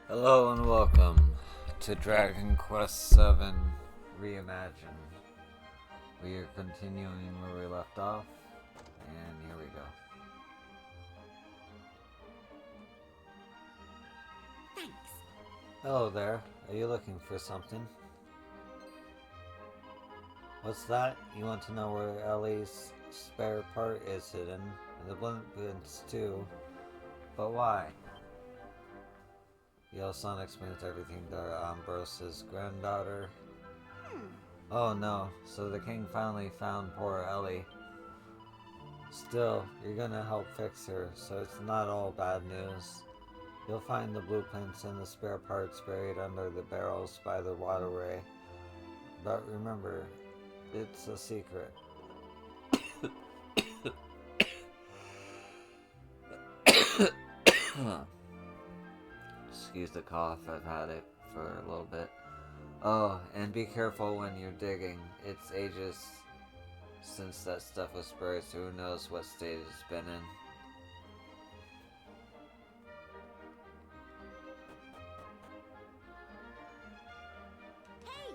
Hello and welcome to Dragon Quest VII Reimagined. We are continuing where we left off, and here we go. Thanks. Hello there, are you looking for something? What's that? You want to know where Ellie's spare part is hidden, and the blueprints too. But why? Yellow Son explains everything to Ambrose's granddaughter. Oh no, so the king finally found poor Ellie. Still, you're gonna help fix her, so it's not all bad news. You'll find the blueprints and the spare parts buried under the barrels by the waterway. But remember, it's a secret. Excuse the cough, I've had it for a little bit. Oh, and be careful when you're digging. It's ages since that stuff was buried, so who knows what state it's been in. Hey!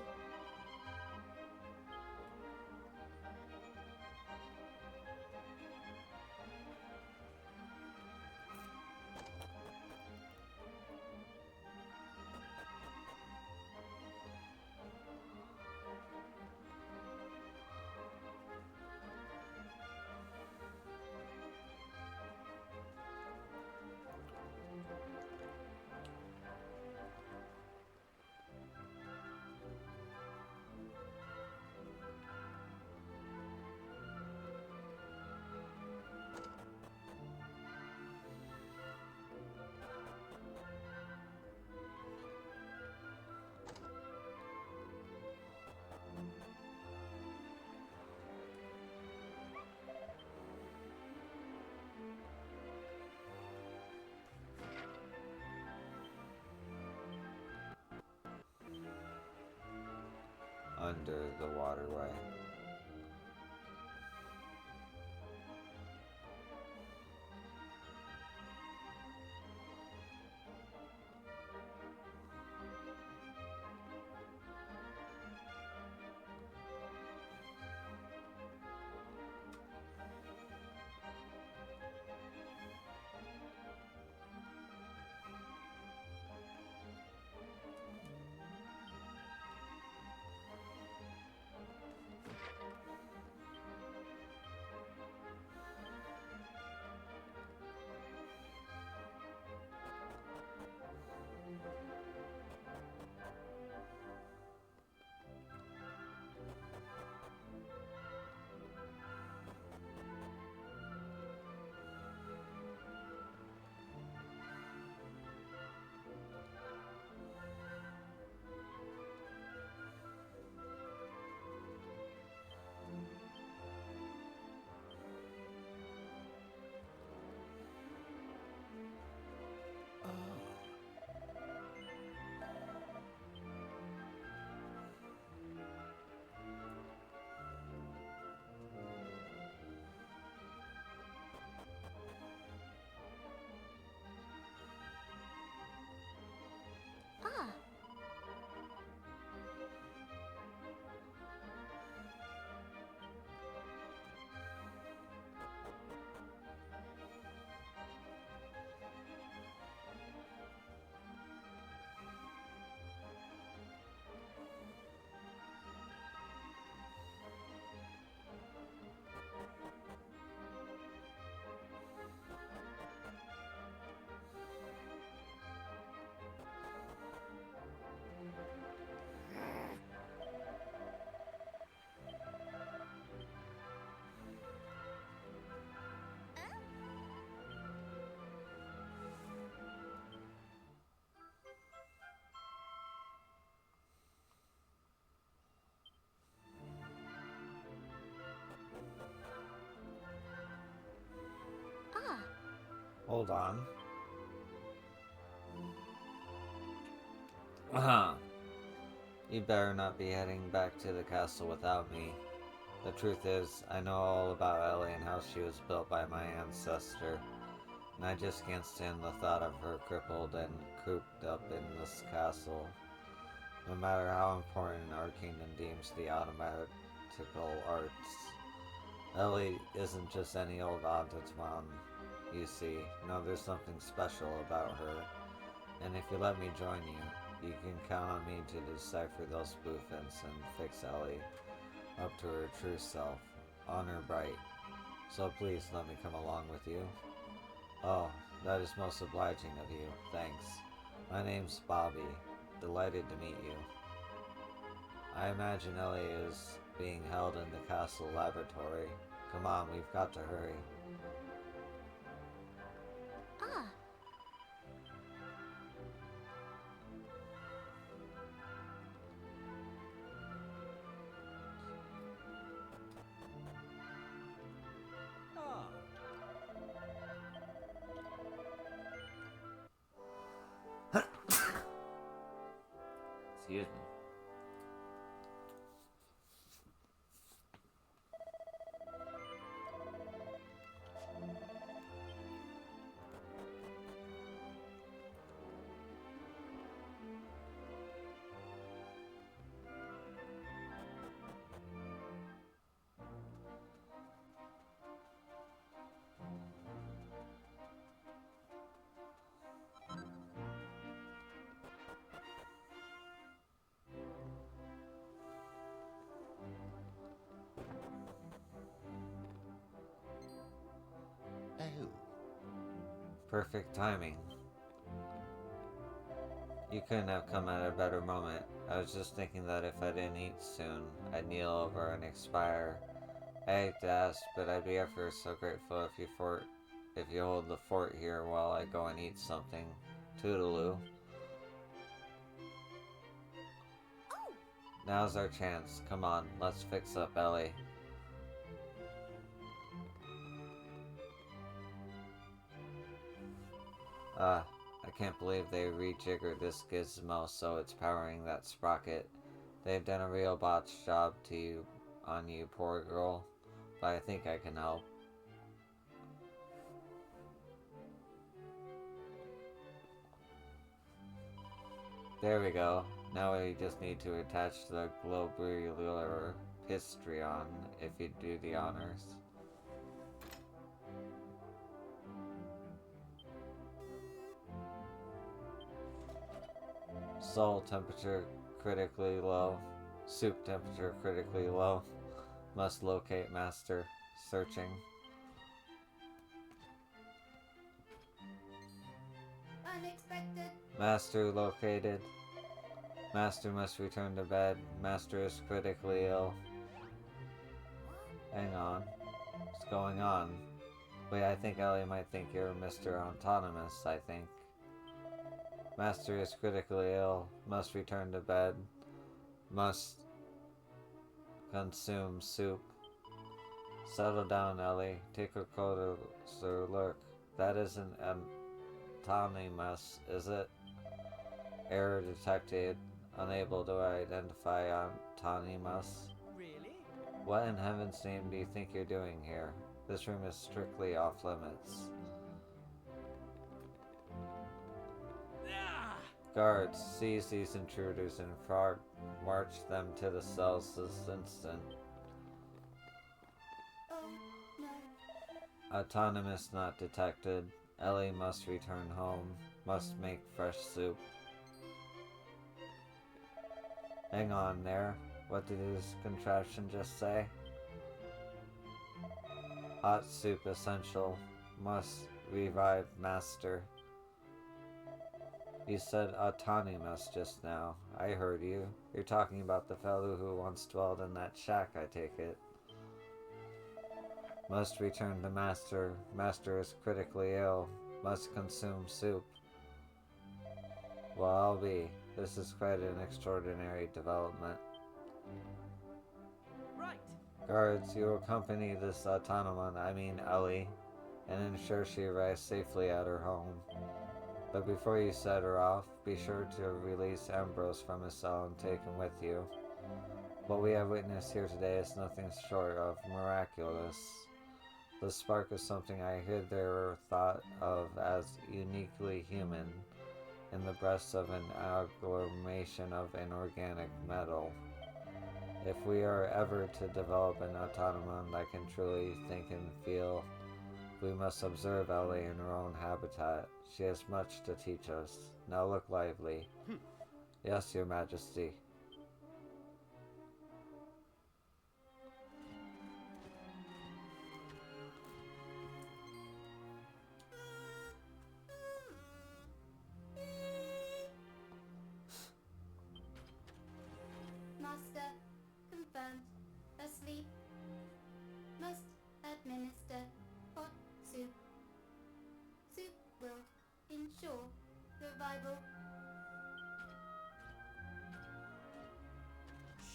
Under the waterway. Ah. Ah. Hold on. Uh-huh. You better not be heading back to the castle without me. The truth is, I know all about Ellie and how she was built by my ancestor. and I just can't stand the thought of her crippled and cooped up in this castle. No matter how important our kingdom deems the automatical arts, Ellie isn't just any old automaton, you see. No, there's something special about her. And if you let me join you, you can count on me to decipher those blueprints and fix Ellie up to her true self, honor bright. So please let me come along with you. Oh, that is most obliging of you. Thanks. My name's Bobby. Delighted to meet you. I imagine Ellie is being held in the castle laboratory. Come on, we've got to hurry. Ah. Excuse me. Oh. Perfect timing. You couldn't have come at a better moment. I was just thinking that if I didn't eat soon, I'd kneel over and expire. I hate to ask, but I'd be ever so grateful if you hold the fort here while I go and eat something. Toodaloo. Oh. Now's our chance. Come on, let's fix up Ellie. I can't believe they rejiggered this gizmo so it's powering that sprocket. They've done a real botch job on you, poor girl. But I think I can help. There we go. Now we just need to attach the globular histrion if you do the honors. Soul temperature critically low. Soup temperature critically low. Must locate master. Searching. Unexpected. Master located. Master must return to bed. Master is critically ill. Hang on. What's going on? Wait, I think Ellie might think you're Mr. Autonomous, I think. Master is critically ill. Must return to bed. Must consume soup. Settle down, Ellie. Take a closer look. That isn't autonomous, is it? Error detected. Unable to identify autonomous. Really? What in heaven's name do you think you're doing here? This room is strictly off limits. Ah! Guards, seize these intruders and march them to the cells this instant. Oh no. Autonomous not detected. Ellie must return home. Must make fresh soup. Hang on there. What did his contraption just say? Hot soup essential. Must revive master. You said autonomous just now. I heard you. You're talking about the fellow who once dwelled in that shack, I take it. Must return to master. Master is critically ill. Must consume soup. Well, I'll be. This is quite an extraordinary development. Right. Guards, you accompany this Ellie, and ensure she arrives safely at her home. But before you set her off, be sure to release Ambrose from his cell and take him with you. What we have witnessed here today is nothing short of miraculous. The spark is something I hitherto thought of as uniquely human in the breast of an agglomeration of inorganic metal. If we are ever to develop an automaton that can truly think and feel, we must observe Ellie in her own habitat. She has much to teach us. Now look lively. Yes, Your Majesty. Master, confirmed. Asleep. Must administer hot soup. Soup will ensure revival.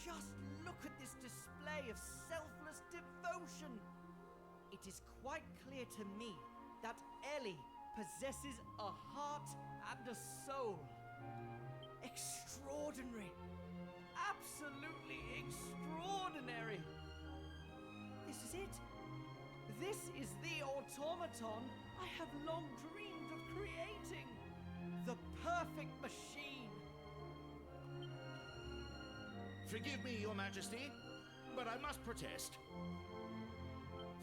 Just look at this display of selfless devotion! It is quite clear to me that Ellie possesses a heart and a soul. Extraordinary! Absolutely extraordinary! This is it! This is the automaton I have long dreamed of creating! The perfect machine! Forgive me, Your Majesty, but I must protest.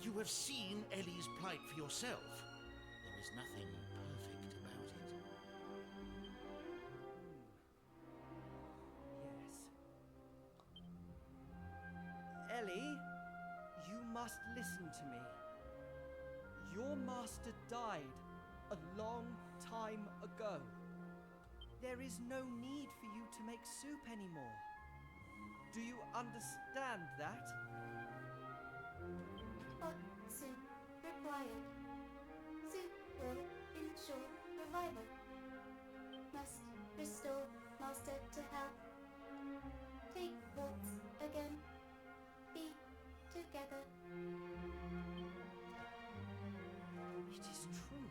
You have seen Ellie's plight for yourself. There is nothing perfect about it. Yes. Ellie, you must listen to me. Your master died a long time ago. There is no need for you to make soup anymore. Do you understand that? Hot soup required. Soup will ensure revival. Must restore master to health. Take walks again. Be together. It is true.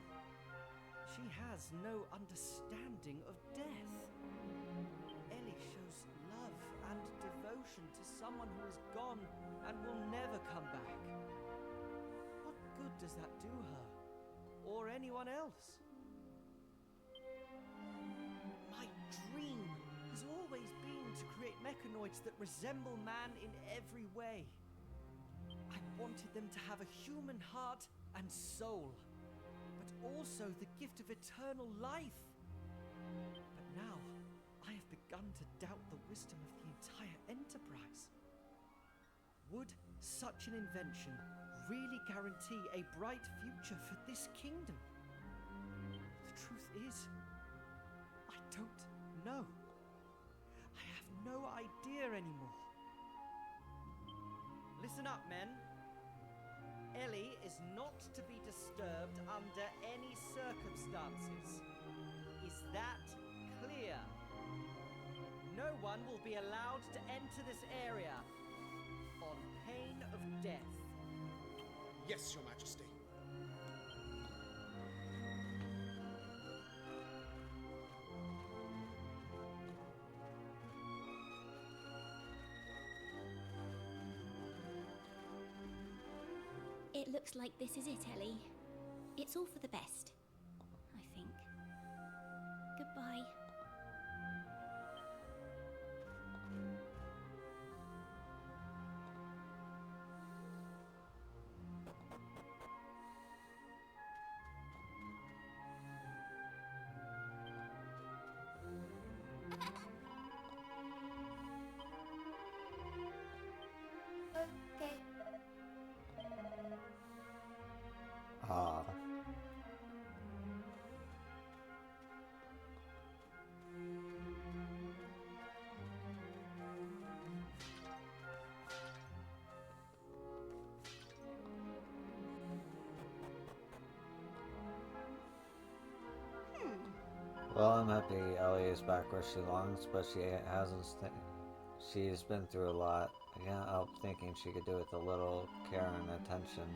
She has no understanding of death. Ellie shows love and devotion to someone who is gone and will never come back. What good does that do her? Or anyone else? My dream has always been to create mechanoids that resemble man in every way. I wanted them to have a human heart and soul, but also the gift of eternal life. But now, I have begun to doubt the wisdom of the entire enterprise. Would such an invention really guarantee a bright future for this kingdom? The truth is, I don't know. I have no idea anymore. Listen up, men. Ellie is not to be disturbed under any circumstances. Is that clear? No one will be allowed to enter this area on pain of death. Yes, Your Majesty. It looks like this is it, Ellie. It's all for the best, I think. Goodbye. Okay. Ah. Well, I'm happy Ellie is back where she belongs, but she's been through a lot. I can't help thinking she could do with a little care and attention.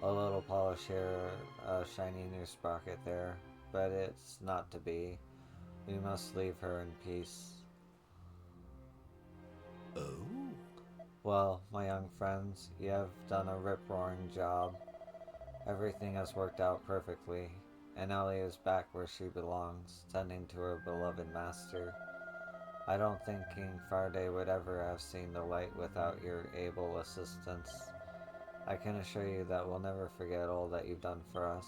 A little polish here, a shiny new sprocket there, but it's not to be. We must leave her in peace. Oh? Well, my young friends, you have done a rip-roaring job. Everything has worked out perfectly, and Ellie is back where she belongs, tending to her beloved master. I don't think King Faraday would ever have seen the light without your able assistance. I can assure you that we'll never forget all that you've done for us.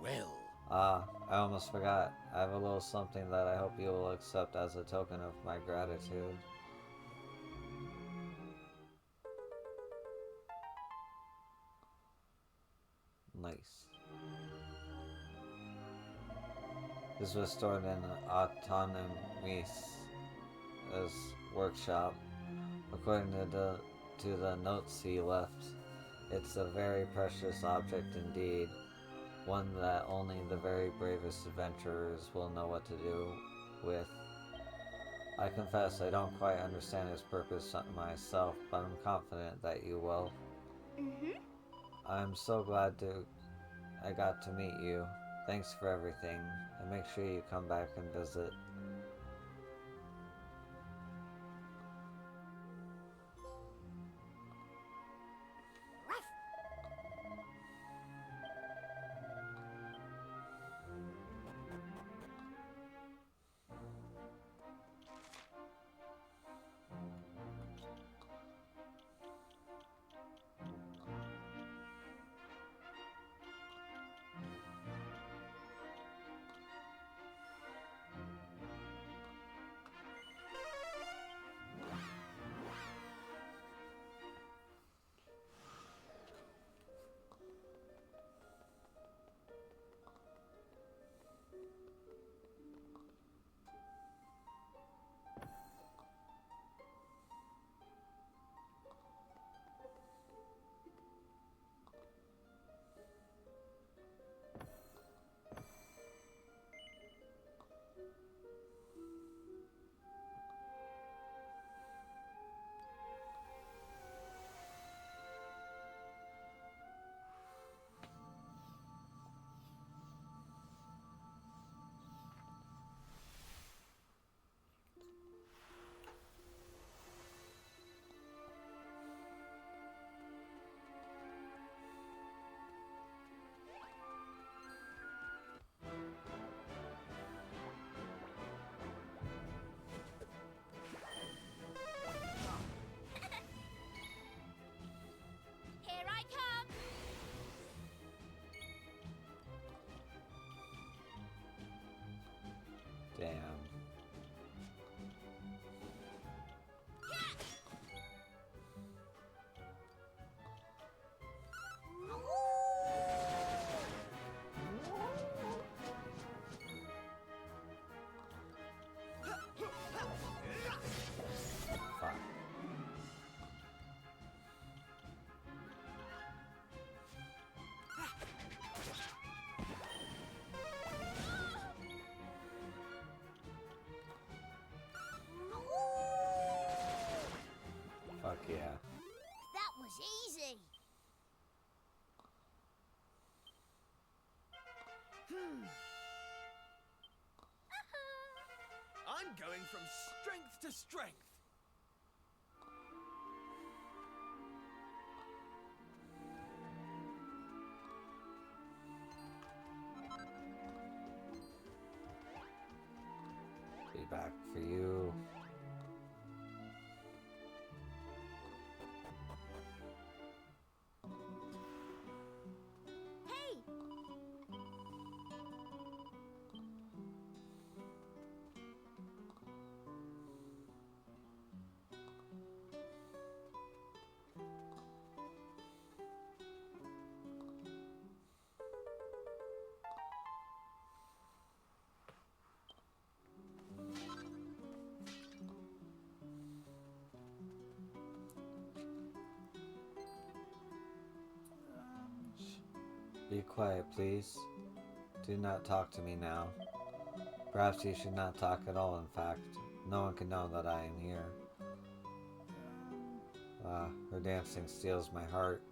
Well, Ah, I almost forgot. I have a little something that I hope you will accept as a token of my gratitude. Nice. This was stored in Autonomy's workshop. According to the notes he left, it's a very precious object indeed, one that only the very bravest adventurers will know what to do with. I confess I don't quite understand its purpose myself, but I'm confident that you will. Mm-hmm. I'm so glad I got to meet you. Thanks for everything, and make sure you come back and visit. Here I come! Damn. Fuck. Fuck yeah. That was easy. I'm going from strength to strength. Be back for you. Hey! Be quiet, please. Do not talk to me now. Perhaps you should not talk at all, in fact. No one can know that I am here. Ah, her dancing steals my heart.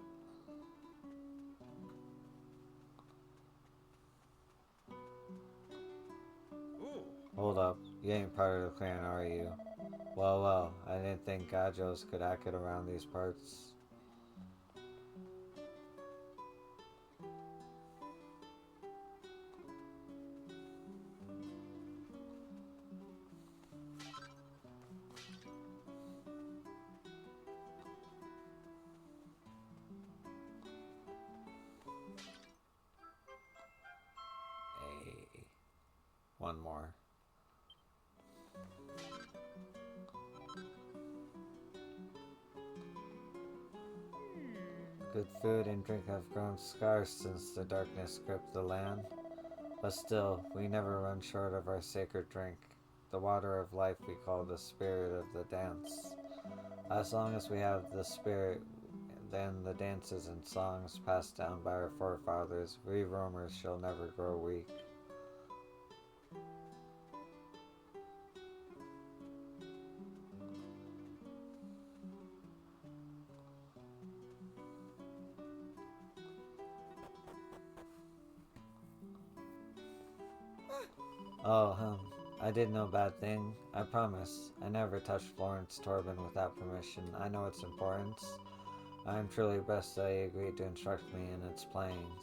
ooh, Hold up, you ain't part of the clan, are you? Well, well, I didn't think Gajos could hack it around these parts. one more. Good food and drink have grown scarce since the darkness gripped the land. But still, we never run short of our sacred drink, the water of life we call the spirit of the dance. As long as we have the spirit, then the dances and songs passed down by our forefathers, we roamers shall never grow weak. Oh, I did no bad thing. I promise. I never touched Florence Torben without permission. I know its importance. I am truly blessed that he agreed to instruct me in its playings.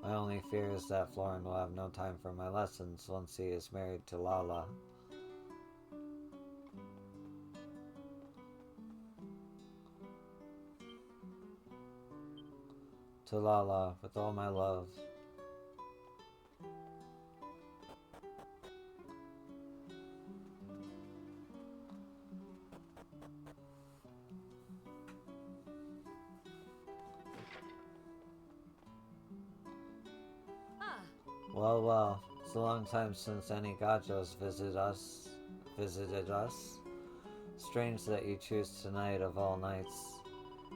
My only fear is that Florin will have no time for my lessons once he is married to Lala. To Lala, with all my love. Well, it's a long time since any Gajos visited us. Strange that you choose tonight of all nights.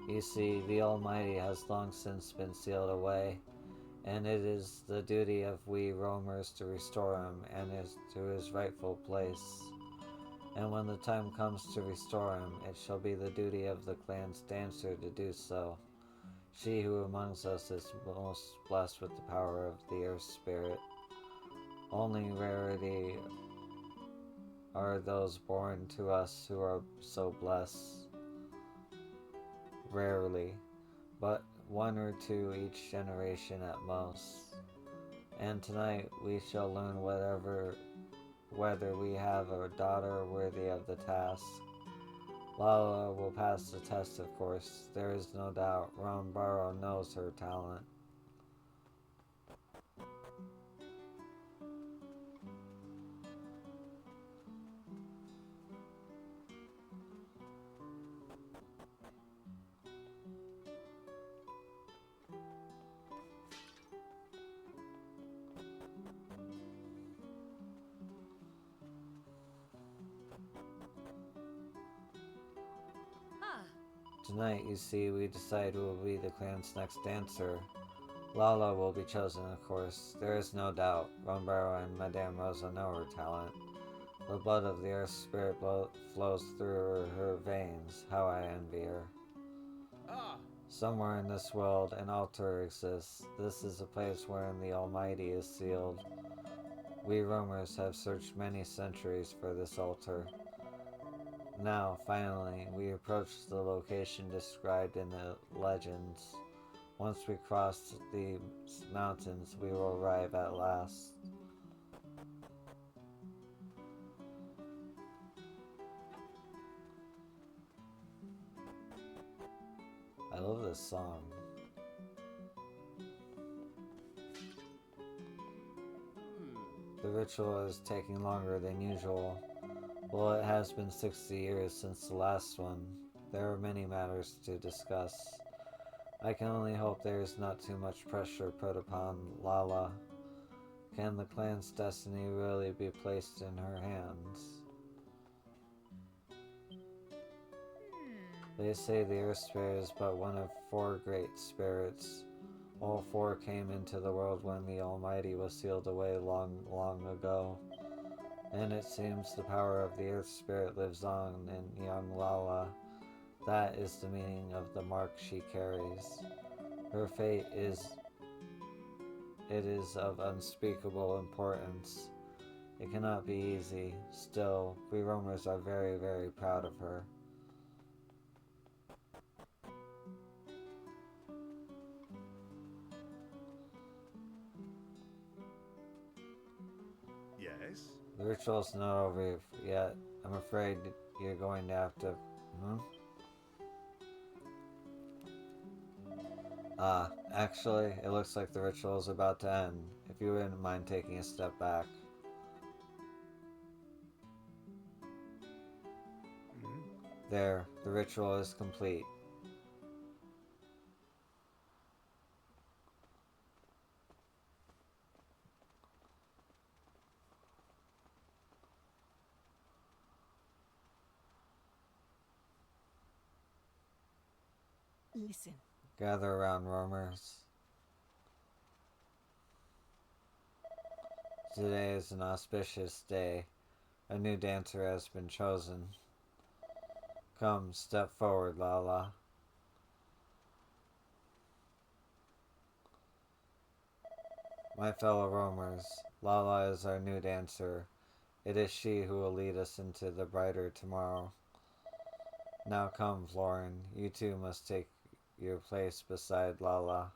You see, the Almighty has long since been sealed away, and it is the duty of we roamers to restore him and to his rightful place. And when the time comes to restore him, it shall be the duty of the clan's dancer to do so. She who amongst us is most blessed with the power of the earth spirit. Only rarity are those born to us who are so blessed. Rarely, but one or two each generation at most. And tonight we shall learn whether we have a daughter worthy of the task. Lala will pass the test, of course. There is no doubt. Rambaro knows her talent. Tonight, you see, we decide who will be the clan's next dancer. Lala will be chosen, of course. There is no doubt. Rambaro and Madame Rosa know her talent. The blood of the earth spirit flows through her veins. How I envy her. Somewhere in this world, an altar exists. This is a place wherein the Almighty is sealed. We roamers have searched many centuries for this altar. Now, finally, we approach the location described in the legends. Once we cross the mountains, we will arrive at last. I love this song. The ritual is taking longer than usual. Well, it has been 60 years since the last one. There are many matters to discuss. I can only hope there is not too much pressure put upon Lala. Can the clan's destiny really be placed in her hands? They say the earth spirit is but one of 4 great spirits. All 4 came into the world when the Almighty was sealed away long, long ago. And it seems the power of the earth spirit lives on in young Lala. That is the meaning of the mark she carries. Her fate is of unspeakable importance. It cannot be easy. Still, we roamers are very, very proud of her. Yes? The ritual's not over yet. I'm afraid you're going to have to... Actually, it looks like the ritual is about to end. If you wouldn't mind taking a step back. There, the ritual is complete. Listen. Gather around, roamers. Today is an auspicious day. A new dancer has been chosen. Come, step forward, Lala. My fellow roamers, Lala is our new dancer. It is she who will lead us into the brighter tomorrow. Now come, Florin. You too must take your place beside Lala.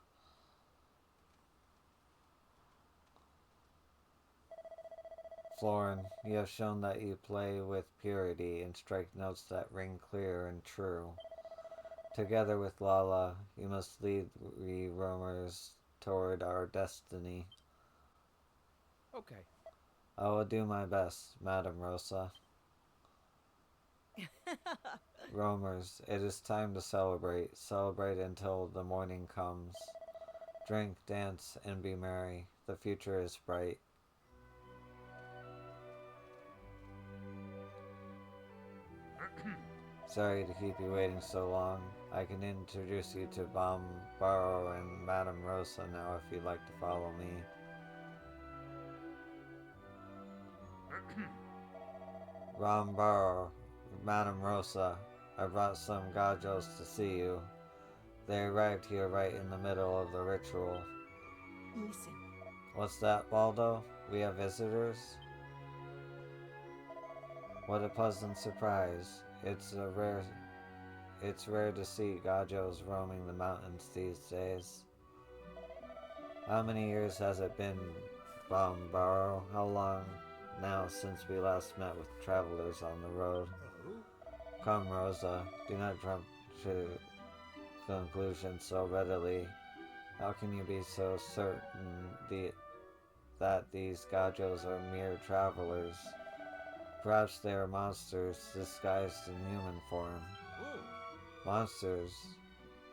Florin, you have shown that you play with purity and strike notes that ring clear and true. Together with Lala, you must lead we roamers toward our destiny. Okay. I will do my best, Madame Rosa. Roamers, it is time to celebrate. Celebrate until the morning comes. Drink, dance, and be merry. The future is bright. Sorry to keep you waiting so long. I can introduce you to Bombaro and Madame Rosa now if you'd like to follow me. Bombaro, Madame Rosa, I brought some gajos to see you. They arrived here right in the middle of the ritual. Listen. What's that, Baldo? We have visitors? What a pleasant surprise. It's rare to see gajos roaming the mountains these days. How many years has it been, Bombaro? How long now since we last met with travelers on the road? Come, Rosa, do not jump to conclusions so readily. How can you be so certain that these gajos are mere travelers? Perhaps they are monsters disguised in human form. Ooh. Monsters?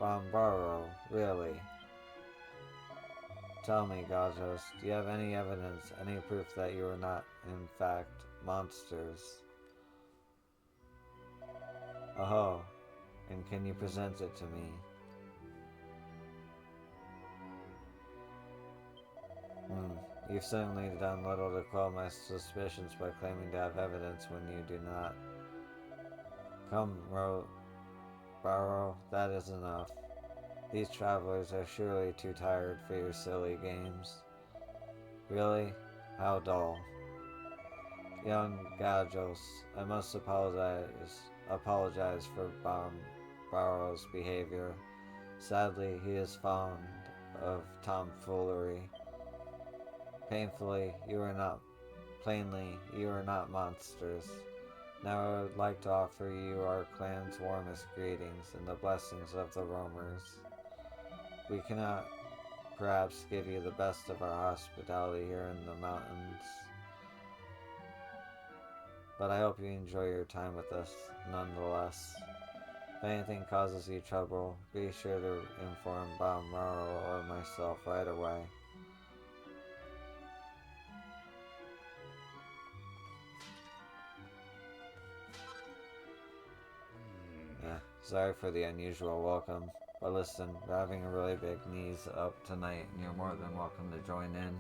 Bombaro, really? Tell me, Gajos, do you have any evidence, any proof that you are not, in fact, monsters? Oh, and can you present it to me? You've certainly done little to quell my suspicions by claiming to have evidence when you do not. Come, Barrow, that is enough. These travelers are surely too tired for your silly games. Really? How dull. Young Gajos, I must apologize for Barrow's behavior. Sadly, he is fond of tomfoolery. Plainly, you are not monsters. Now I would like to offer you our clan's warmest greetings and the blessings of the roamers. We cannot perhaps give you the best of our hospitality here in the mountains, but I hope you enjoy your time with us nonetheless. If anything causes you trouble, be sure to inform Balmaro or myself right away. Sorry for the unusual welcome, but listen, we're having a really big knees up tonight, and you're more than welcome to join in.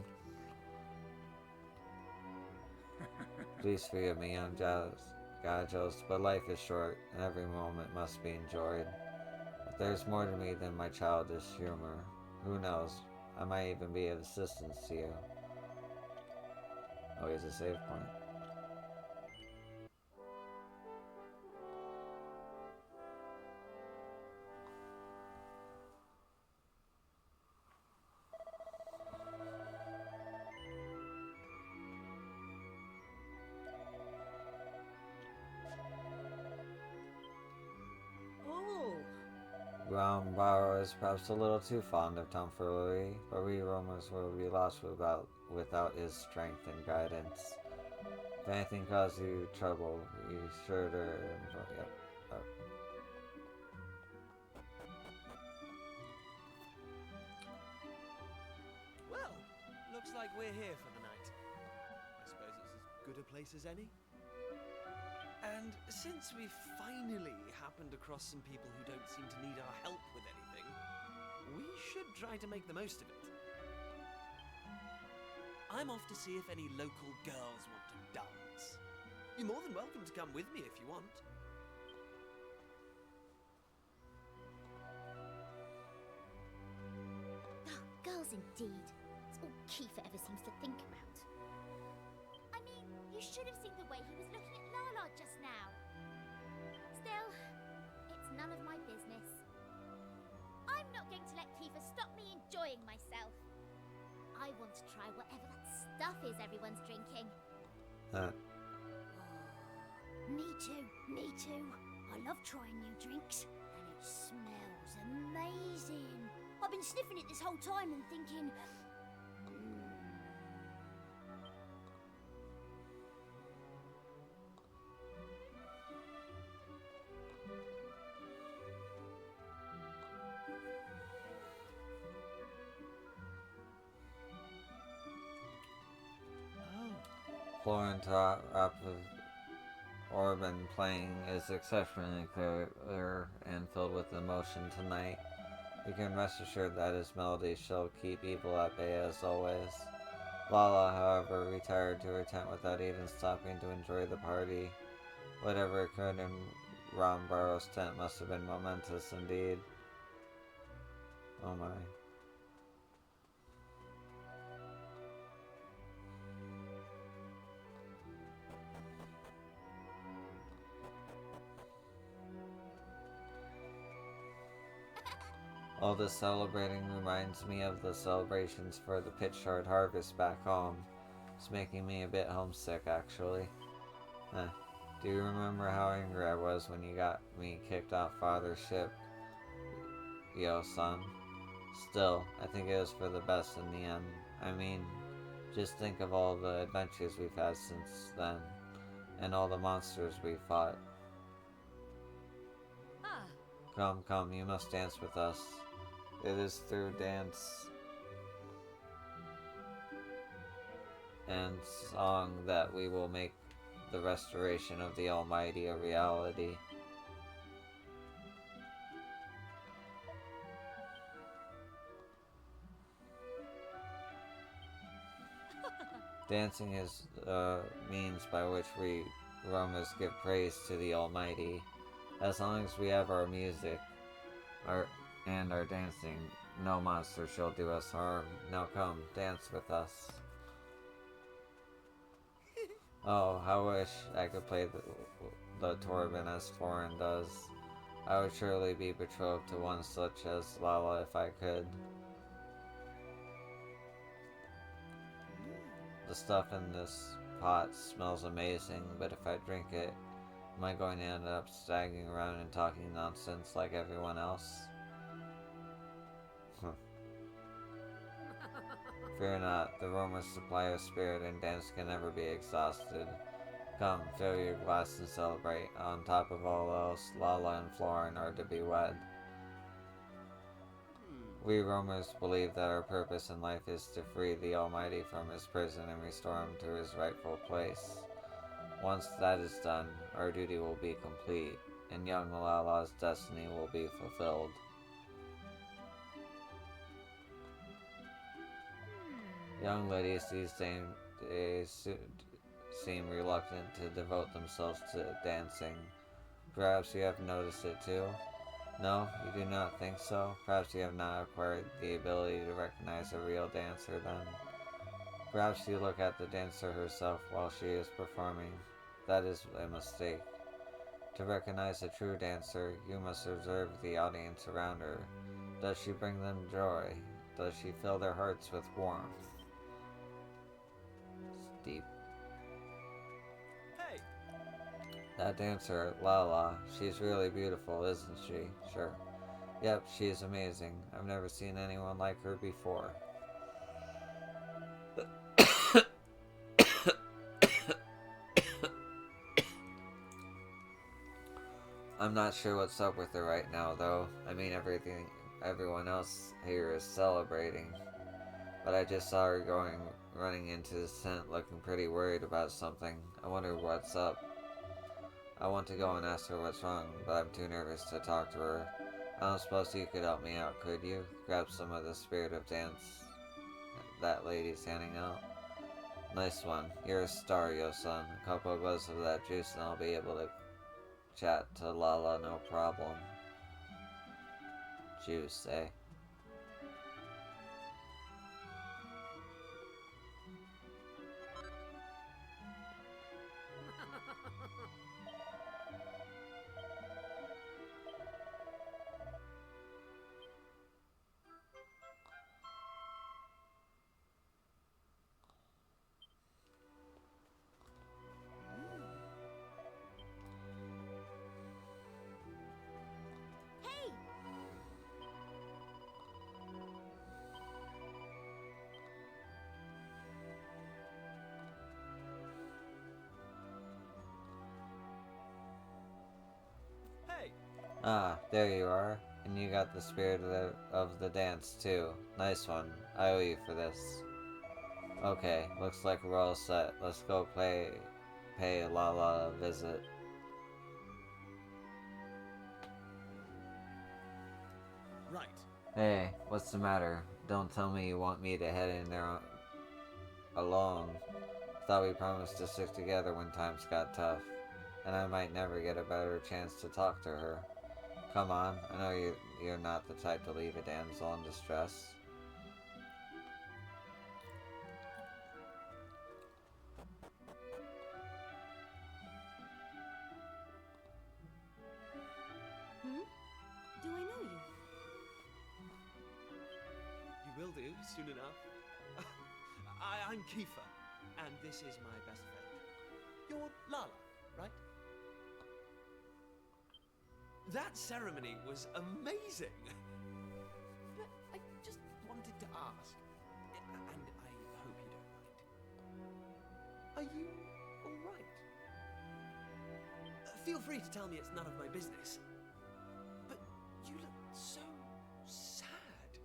Please forgive me, young Gajos, but life is short, and every moment must be enjoyed. If there's more to me than my childish humor, who knows, I might even be of assistance to you. Oh, here's a save point. Brownborough is perhaps a little too fond of tomfoolery, but we roamers will be lost without his strength and guidance. If anything causes you trouble, be sure to... Yep. Well, looks like we're here for the night. I suppose it's as good a place as any. And since we've finally happened across some people who don't seem to need our help with anything, we should try to make the most of it. I'm off to see if any local girls want to dance. You're more than welcome to come with me if you want. Oh, girls indeed. It's all Kiefer ever seems to think about. I mean, you should have seen the way he was looking at Lala just now. Still, it's none of my business. I'm not going to let Kiefer stop me enjoying myself. I want to try whatever that stuff is everyone's drinking. Me too, me too. I love trying new drinks, and it smells amazing. I've been sniffing it this whole time and thinking, Florence Orban playing is exceptionally clear and filled with emotion tonight. You can rest assured that his melody shall keep evil at bay as always. Lala, however, retired to her tent without even stopping to enjoy the party. Whatever occurred in Rombaro's tent must have been momentous indeed. Oh my. All this celebrating reminds me of the celebrations for the pitchard harvest back home. It's making me a bit homesick, actually. Do you remember how angry I was when you got me kicked off Father's ship? Yo, son. Still, I think it was for the best in the end. I mean, just think of all the adventures we've had since then, and all the monsters we fought. Come, you must dance with us. It is through dance and song that we will make the restoration of the Almighty a reality. Dancing is means by which we Romas give praise to the Almighty. As long as we have our music, our dancing, no monster shall do us harm. Now come, dance with us. Oh, how wish I could play the Torben as Florin does. I would surely be betrothed to one such as Lala if I could. The stuff in this pot smells amazing, but if I drink it, am I going to end up staggering around and talking nonsense like everyone else? Fear not, the Roma's supply of spirit and dance can never be exhausted. Come, fill your glass and celebrate. On top of all else, Lala and Florin are to be wed. We Romans believe that our purpose in life is to free the Almighty from his prison and restore him to his rightful place. Once that is done, our duty will be complete, and young Lala's destiny will be fulfilled. Young ladies these days seem reluctant to devote themselves to dancing. Perhaps you have noticed it too? No, you do not think so? Perhaps you have not acquired the ability to recognize a real dancer then? Perhaps you look at the dancer herself while she is performing. That is a mistake. To recognize a true dancer, you must observe the audience around her. Does she bring them joy? Does she fill their hearts with warmth? It's deep. Hey! That dancer, Lala, she's really beautiful, isn't she? Sure. Yep, she's amazing. I've never seen anyone like her before. I'm not sure what's up with her right now, though. I mean, everyone else here is celebrating. But I just saw her running into the tent looking pretty worried about something. I wonder what's up. I want to go and ask her what's wrong, but I'm too nervous to talk to her. I don't suppose you could help me out, could you? Grab some of the spirit of dance that lady's handing out. Nice one. You're a star, Yo-san. A couple of glasses of that juice and I'll be able to chat to Lala no problem. Juice, eh? Hey! Hey! Ah, there you are. And you got the spirit of the dance, too. Nice one. I owe you for this. Okay, looks like we're all set. Let's go pay Lala a visit. Right. Hey, what's the matter? Don't tell me you want me to head in there alone. Thought we promised to stick together when times got tough. And I might never get a better chance to talk to her. Come on, I know you're not the type to leave a damsel in distress. Do I know you? You will do, soon enough. I'm Kiefer, and this is my best friend. You're Lala, right? That ceremony was amazing! But I just wanted to ask, and I hope you don't mind. Are you alright? Feel free to tell me it's none of my business. But you look so sad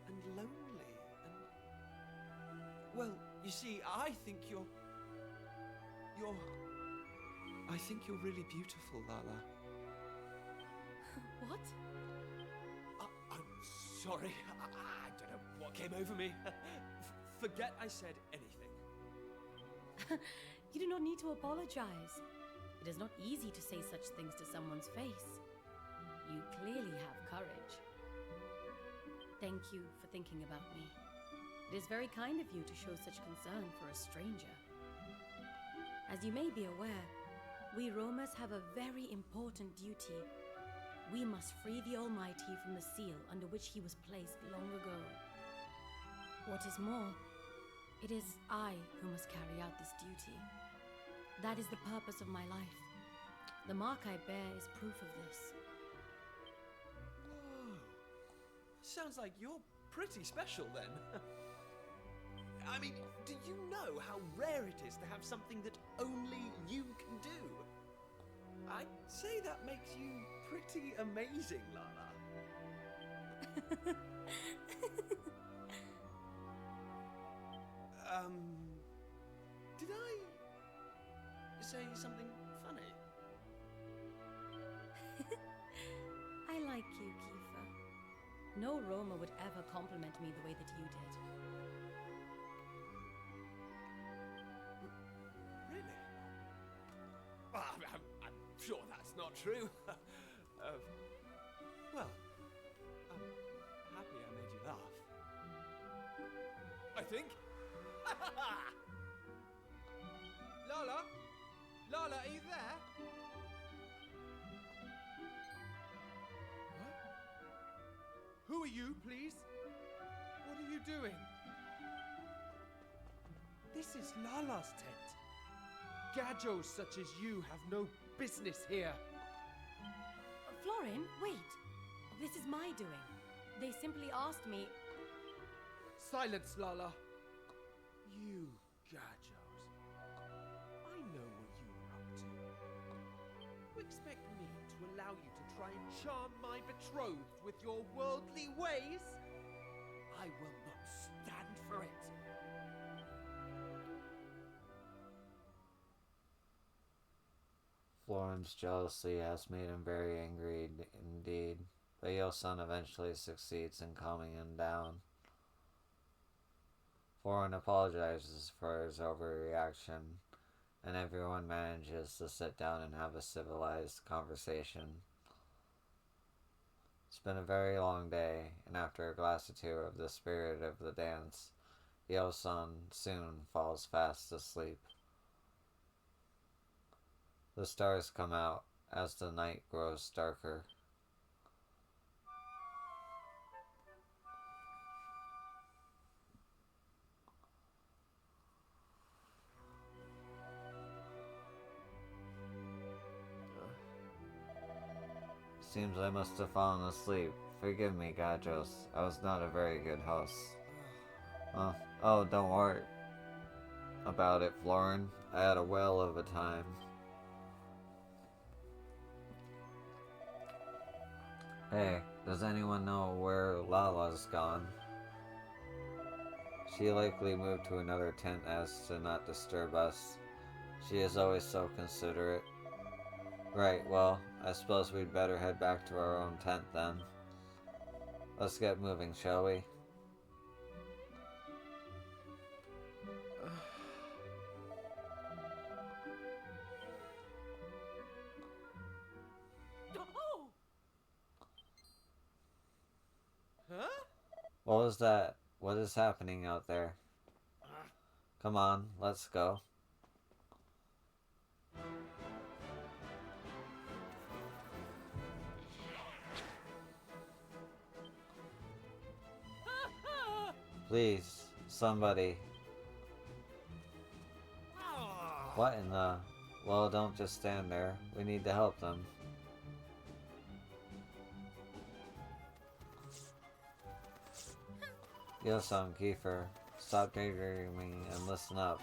and lonely and... Well, you see, I think you're really beautiful, Lala. What? I'm sorry. I don't know what came over me. Forget I said anything. You do not need to apologize. It is not easy to say such things to someone's face. You clearly have courage. Thank you for thinking about me. It is very kind of you to show such concern for a stranger. As you may be aware, we Romas have a very important duty. We must free the Almighty from the seal under which he was placed long ago. What is more, it is I who must carry out this duty. That is the purpose of my life. The mark I bear is proof of this. Whoa. Sounds like you're pretty special then. I mean, do you know how rare it is to have something that only you can do? I'd say that makes you pretty amazing, Lala. Did I say something funny? I like you, Kiefer. No Roma would ever compliment me the way that you did. Really? Well, I'm sure that's not true. Well, I'm happy I made you laugh. I think. Lala? Lala, are you there? What? Who are you, please? What are you doing? This is Lala's tent. Gajos such as you have no business here. Florin, wait. This is my doing. They simply asked me... Silence, Lala. You Gajos. I know what you are up to. You expect me to allow try and charm my betrothed with your worldly ways? I will not stand for it. Florin's jealousy has made him very angry indeed, but Yosun eventually succeeds in calming him down. Florin apologizes for his overreaction, and everyone manages to sit down and have a civilized conversation. It's been a very long day, and after a glass or two of the spirit of the dance, Yosun soon falls fast asleep. The stars come out as the night grows darker. Seems I must have fallen asleep. Forgive me, Gajos. I was not a very good host. Oh, don't worry about it, Florin. I had a whale of a time. Hey, does anyone know where Lala's gone? She likely moved to another tent as to not disturb us. She is always so considerate. Right, well, I suppose we'd better head back to our own tent then. Let's get moving, shall we? Oh! Huh? What was that? What is happening out there? Come on, let's go. Please, somebody. What in the... Well, don't just stand there. We need to help them. Yosun, Kiefer, stop daydreaming and listen up.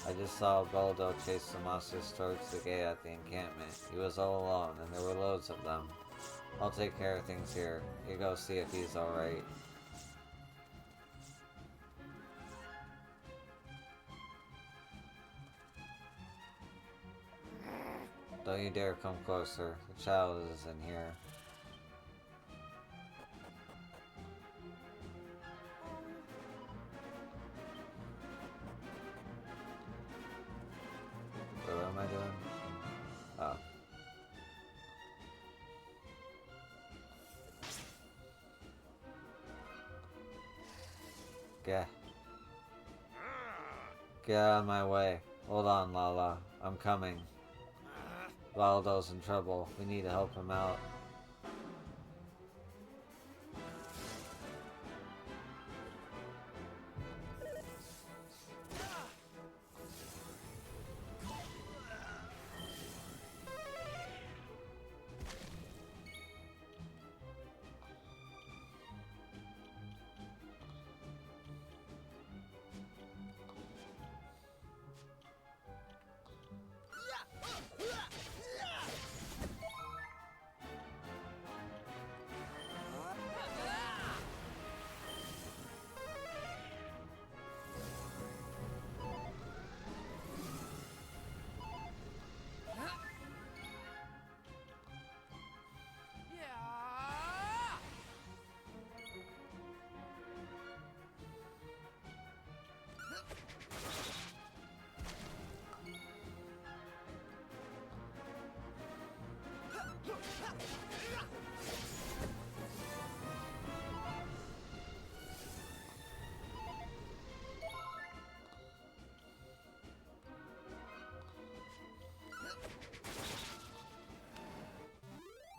I just saw Baldo chase the monsters towards the gate at the encampment. He was all alone, and there were loads of them. I'll take care of things here. You go see if he's alright. Don't you dare come closer. The child is in here. Wait, what am I doing? Oh. Get out of my way. Hold on, Lala. I'm coming. Valdo's in trouble. We need to help him out.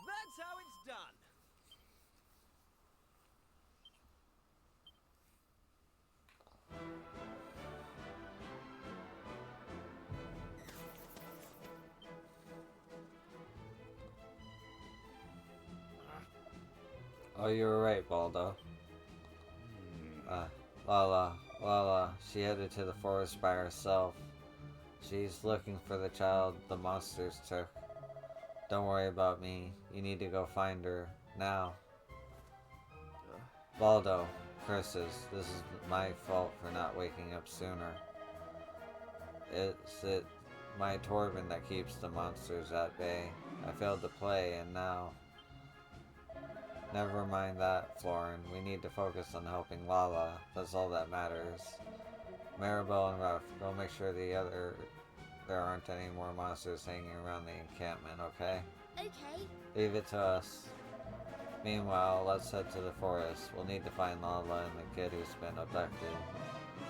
That's how it's done. Oh, you were right, Baldo. Lala, she headed to the forest by herself. She's looking for the child the monsters took. Don't worry about me. You need to go find her. Now. Baldo, curses. This is my fault for not waking up sooner. It's my Torben that keeps the monsters at bay. I failed to play, and now... Never mind that, Florin. We need to focus on helping Lala. That's all that matters. Maribel and Ruff, go make sure there aren't any more monsters hanging around the encampment, okay? Okay. Leave it to us. Meanwhile, let's head to the forest. We'll need to find Lala and the kid who's been abducted.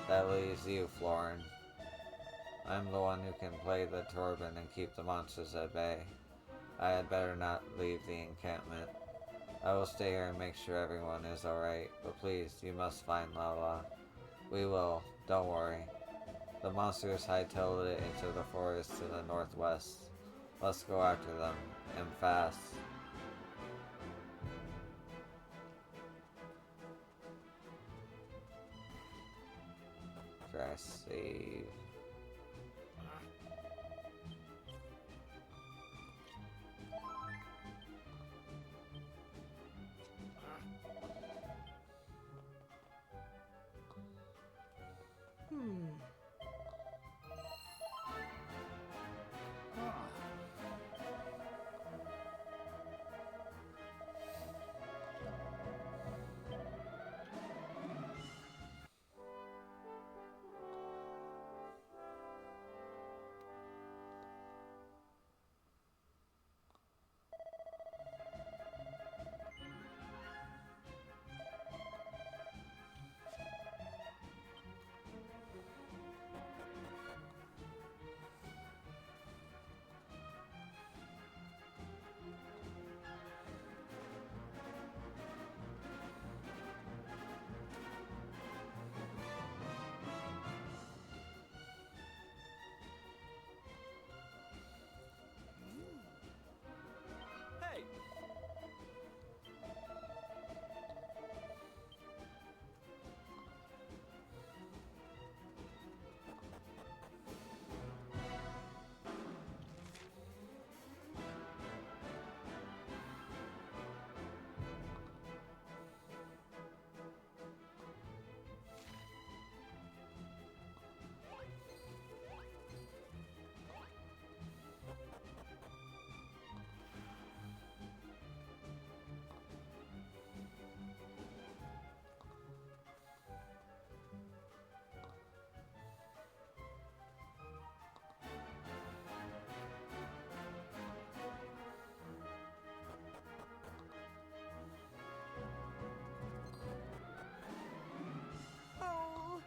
That leaves you, Florin. I'm the one who can play the Torben and keep the monsters at bay. I had better not leave the encampment. I will stay here and make sure everyone is alright, but please, you must find Lala. We will, don't worry. The monsters hightailed it into the forest to the northwest. Let's go after them, and fast. Press save. Hey! Oh!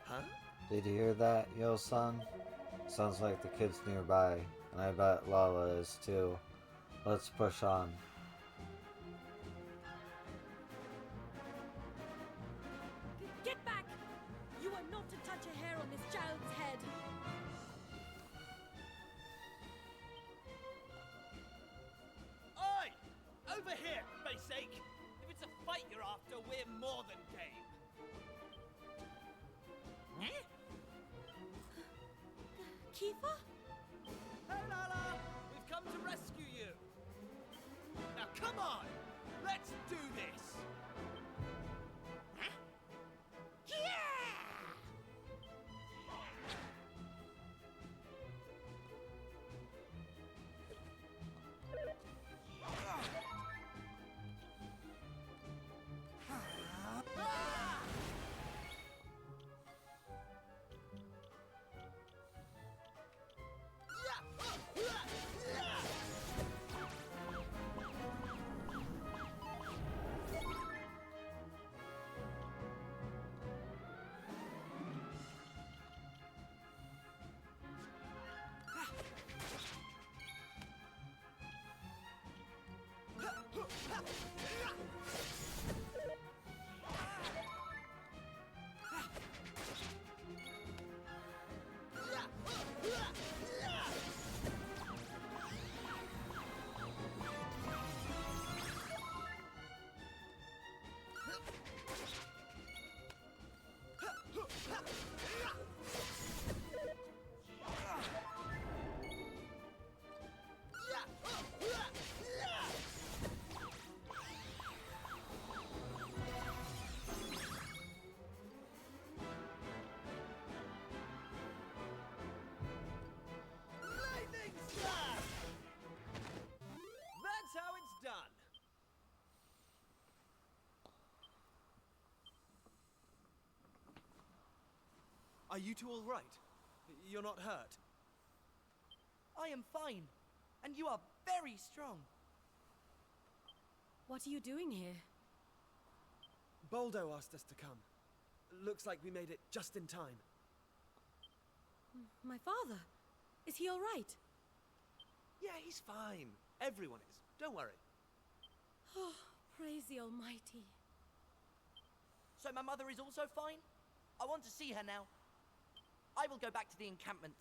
Huh? Did you hear that, Yo-san? Sounds like the kid's nearby, and I bet Lala is too. Let's push on. Get back! You are not to touch a hair on this child's head. Oi! Over here, for Christ's sake! If it's a fight you're after, we're more than game. Kiefer? Hey, Lala! We've come to rescue you! Now, come on! Let's do this! Are you two all right? You're not hurt? I am fine, and you are very strong. What are you doing here? Boldo asked us to come. Looks like we made it just in time. My father? Is he all right? Yeah, he's fine. Everyone is. Don't worry. Oh, praise the Almighty. So my mother is also fine? I want to see her now. I will go back to the encampment.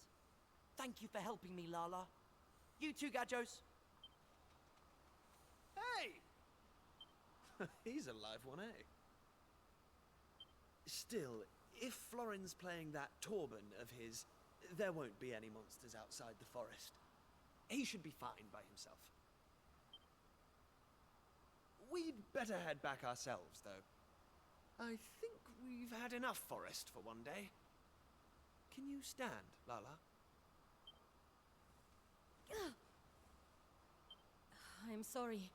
Thank you for helping me, Lala. You too, Gajos. Hey! He's a live one, eh? Still, if Florin's playing that Torben of his, there won't be any monsters outside the forest. He should be fine by himself. We'd better head back ourselves, though. I think we've had enough forest for one day. Can you stand, Lala? I'm sorry.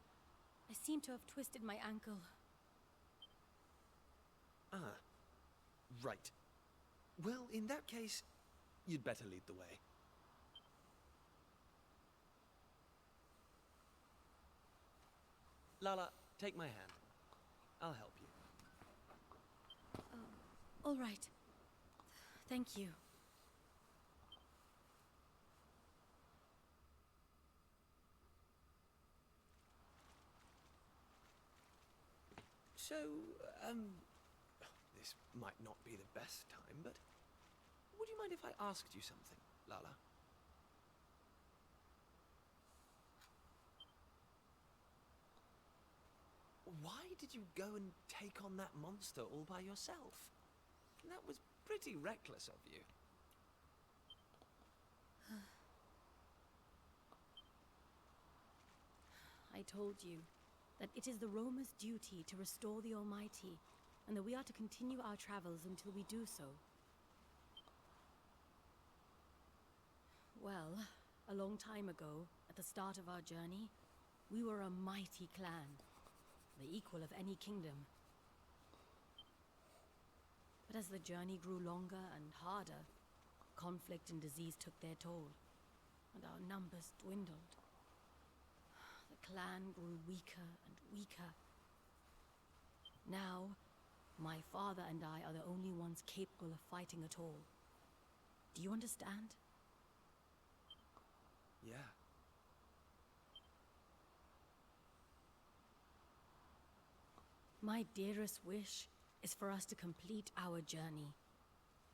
I seem to have twisted my ankle. Ah, right. Well, in that case, you'd better lead the way. Lala, take my hand. I'll help you. All right. Thank you. So, this might not be the best time, but would you mind if I asked you something, Lala? Why did you go and take on that monster all by yourself? That was pretty reckless of you. I told you that it is the Roma's duty to restore the Almighty, and that we are to continue our travels until we do so. Well, a long time ago, at the start of our journey, we were a mighty clan, the equal of any kingdom. But as the journey grew longer and harder, conflict and disease took their toll, and our numbers dwindled. The clan grew weaker and weaker. Now, my father and I are the only ones capable of fighting at all. Do you understand? Yeah. My dearest wish is for us to complete our journey,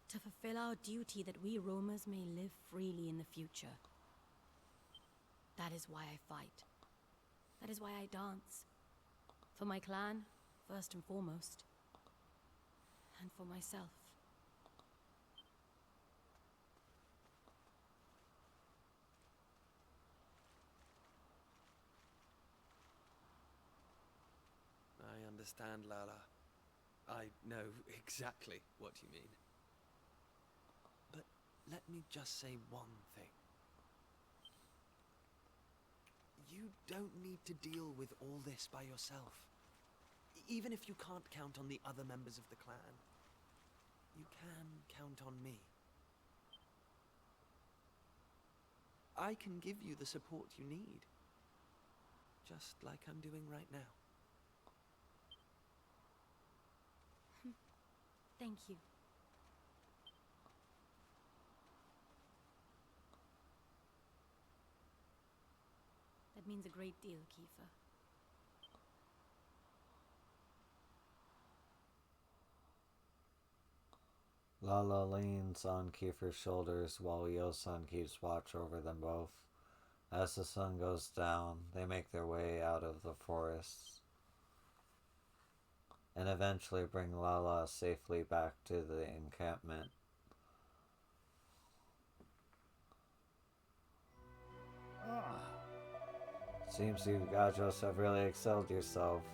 to fulfill our duty that we roamers may live freely in the future. That is why I fight. That is why I dance. For my clan, first and foremost. And for myself. I understand, Lala. I know exactly what you mean. But let me just say one thing. You don't need to deal with all this by yourself. Even if you can't count on the other members of the clan, you can count on me. I can give you the support you need, just like I'm doing right now. Thank you. That means a great deal, Kiefer. Lala leans on Kiefer's shoulders while Yosan keeps watch over them both. As the sun goes down, they make their way out of the forests and eventually bring Lala safely back to the encampment. Seems you Gajos have really excelled yourselves.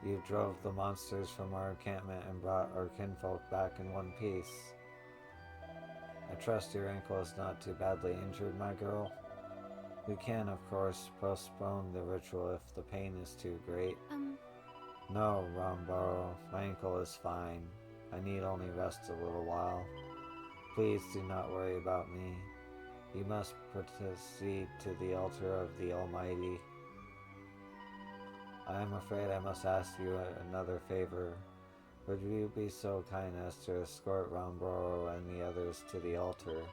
You drove the monsters from our encampment and brought our kinfolk back in one piece. I trust your ankle is not too badly injured, my girl. We can, of course, postpone the ritual if the pain is too great. No, Rambaro, my ankle is fine. I need only rest a little while. Please do not worry about me. You must proceed to the altar of the Almighty. I am afraid I must ask you another favor. Would you be so kind as to escort Romboro and the others to the altar?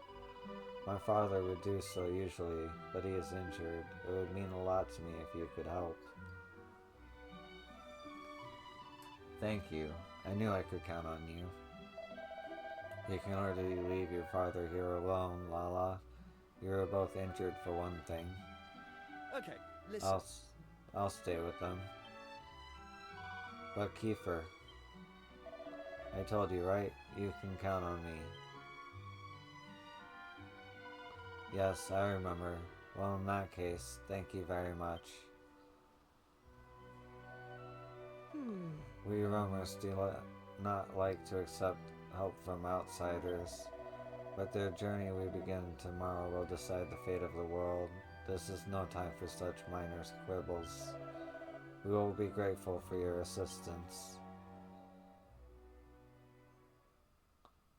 My father would do so usually, but he is injured. It would mean a lot to me if you could help. Thank you. I knew I could count on you. You can hardly leave your father here alone, Lala. You are both injured for one thing. Okay, listen. I'll stay with them. But Kiefer, I told you, right? You can count on me. Yes, I remember. Well, in that case, thank you very much. We roamers do not like to accept help from outsiders, but their journey we begin tomorrow will decide the fate of the world. This is no time for such minor quibbles. We will be grateful for your assistance.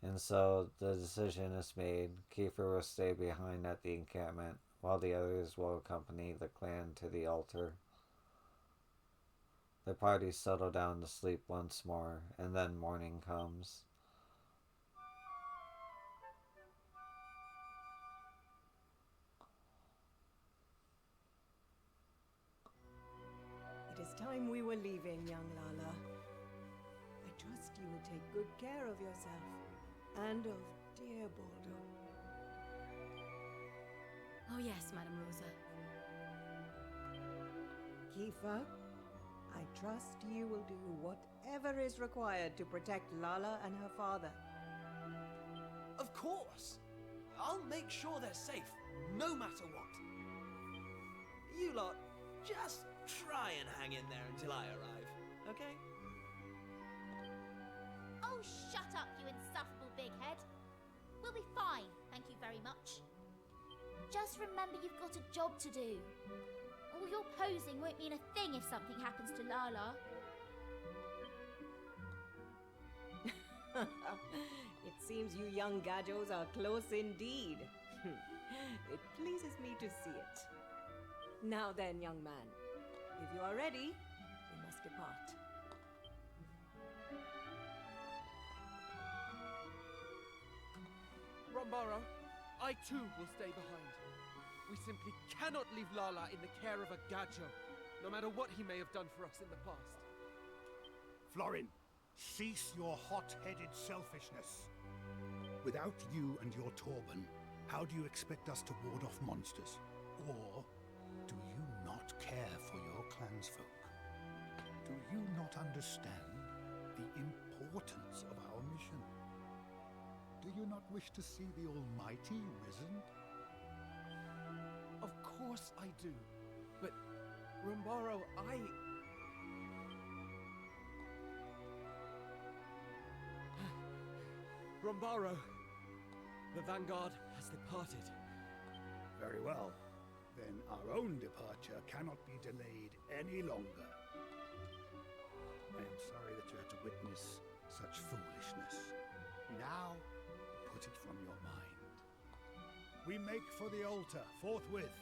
And so the decision is made. Kiefer will stay behind at the encampment, while the others will accompany the clan to the altar. The party settle down to sleep once more, and then morning comes. It is time we were leaving, young Lala. I trust you will take good care of yourself and of dear Baldo. Oh yes, Madame Rosa. Kiefer, I trust you will do whatever is required to protect Lala and her father. Of course! I'll make sure they're safe, no matter what. You lot, just try and hang in there until I arrive, okay? Oh, shut up, you insufferable big head. We'll be fine, thank you very much. Just remember you've got a job to do. All your posing won't mean a thing if something happens to Lala. It seems you young gadgos are close indeed. It pleases me to see it. Now then, young man, if you are ready, we must depart. Rombaro, I too will stay behind. We simply cannot leave Lala in the care of a Gadjo, no matter what he may have done for us in the past. Florin, cease your hot-headed selfishness. Without you and your Torben, how do you expect us to ward off monsters? Or do you not care for your clansfolk? Do you not understand the importance of our mission? Do you not wish to see the Almighty risen? Of course I do. But, Rombaro, Rombaro, the Vanguard has departed. Very well. Then our own departure cannot be delayed any longer. I am sorry that you had to witness such foolishness. Now, put it from your mind. We make for the altar forthwith.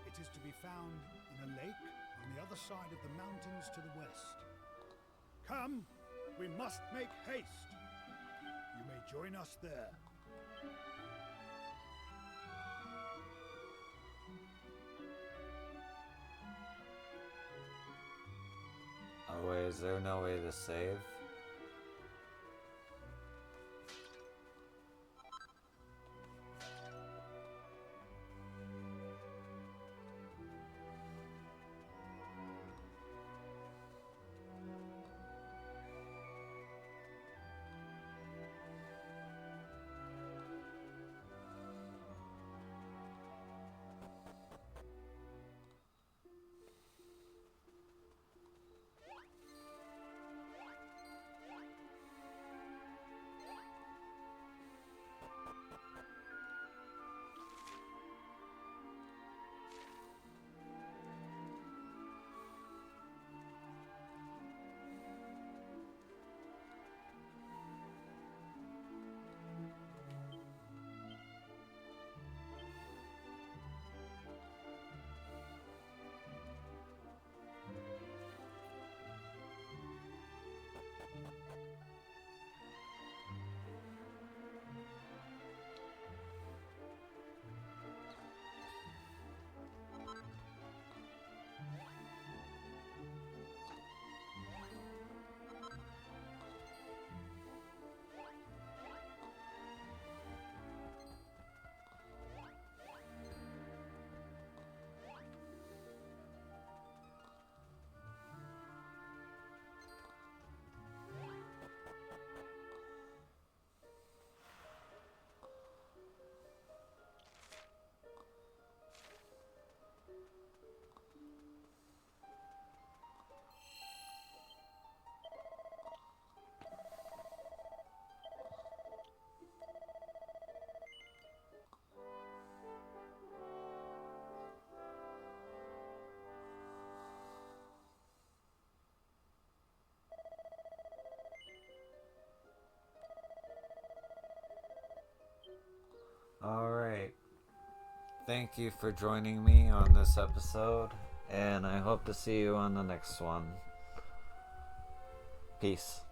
It is to be found in a lake on the other side of the mountains to the west. Come, we must make haste. You may join us there. Oh wait, is there no way to save? Alright. Thank you for joining me on this episode, and I hope to see you on the next one. Peace.